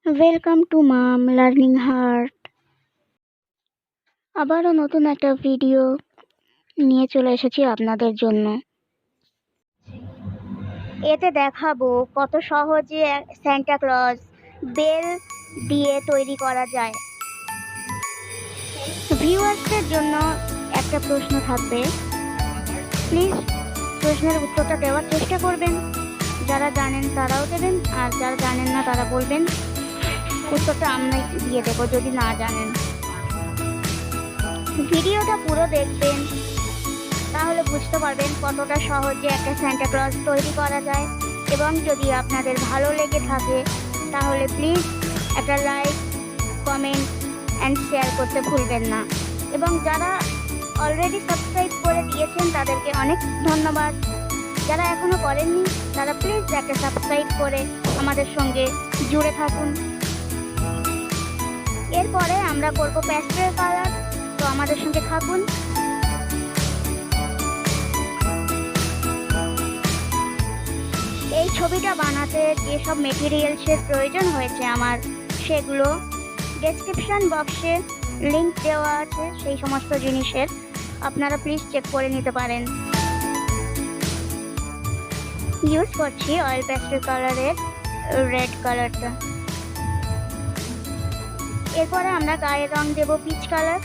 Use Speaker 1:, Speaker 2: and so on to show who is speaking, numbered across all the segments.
Speaker 1: Welcome to mom learning heart. আবারও নতুন একটা ভিডিও নিয়ে চলে এসেছি আপনাদের জন্য। এতে দেখাবো কত সহজে সান্টা ক্লজ বেল দিয়ে তৈরি করা যায়। ভিউয়ার্সদের জন্য একটা প্রশ্ন থাকবে, প্লিজ প্রশ্নের উত্তরটা দেওয়ার চেষ্টা করবেন। যারা জানেন তারাও দেবেন, আর যারা জানেন না তারা বলবেন, উত্তরটা আমরা দিয়ে দেবো যদি না জানেন। ভিডিওটা পুরো দেখবেন, তাহলে বুঝতে পারবেন কতটা সহজে একটা সান্টা ক্লজ তৈরি করা যায়। এবং যদি আপনাদের ভালো লেগে থাকে তাহলে প্লিজ একটা লাইক, কমেন্ট অ্যান্ড শেয়ার করতে ভুলবেন না। এবং যারা অলরেডি সাবস্ক্রাইব করে দিয়েছেন তাদেরকে অনেক ধন্যবাদ। যারা এখনো করেননি তারা প্লিজ একটা সাবস্ক্রাইব করে আমাদের সঙ্গে জুড়ে থাকুন। এরপরে আমরা করব প্যাস্টেল কালার, তো আমাদের সঙ্গে থাকুন। এই ছবিটা বানাতে যেসব মেটেরিয়ালসের প্রয়োজন হয়েছে আমার, সেগুলো ডেসক্রিপশন বক্সে লিংক দেওয়া আছে। সেই সমস্ত জিনিসের আপনারা প্লিজ চেক করে নিতে পারেন। ইউজ করছি অয়েল প্যাস্টেল কালারের রেড কালারটা। এরপরে আমরা গায়ের রং দেব পিচ কালার।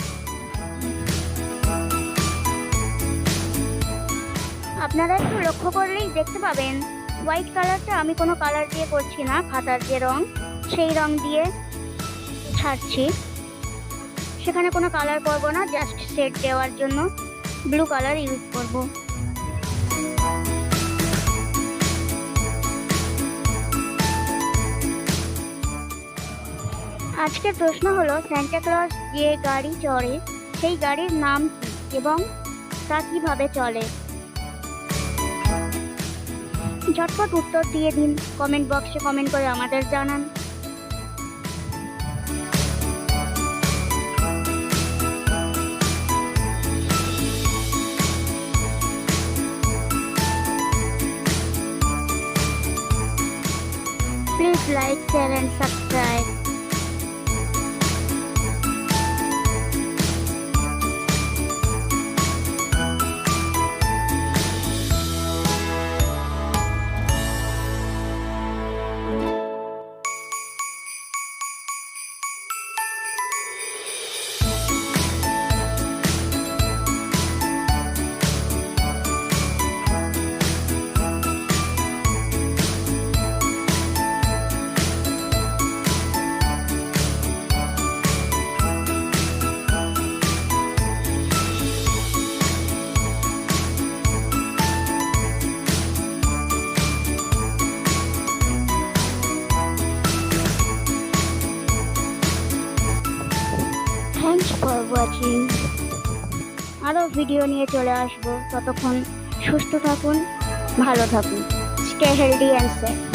Speaker 1: আপনারা একটু লক্ষ্য করলেই দেখতে পাবেন হোয়াইট কালারটা আমি কোনো কালার দিয়ে করছি না, খাতার যে রং সেই রং দিয়ে ছাড়ছি। সেখানে কোনো কালার করব না, জাস্ট শেড দেওয়ার জন্য ব্লু কালার ইউজ করব। আজকের প্রশ্ন হলো, সান্টা ক্লজ যে গাড়ি চড়ে সেই গাড়ির নাম কি এবং তা কিভাবে চলে? ঝটপট উত্তর দিয়ে দিন, কমেন্ট বক্সে কমেন্ট করে আমাদের জানান। Please like, share and subscribe. Thanks for watching. আরও ভিডিও নিয়ে চলে আসবো, ততক্ষণ সুস্থ থাকুন, ভালো থাকুন। Stay healthy and safe.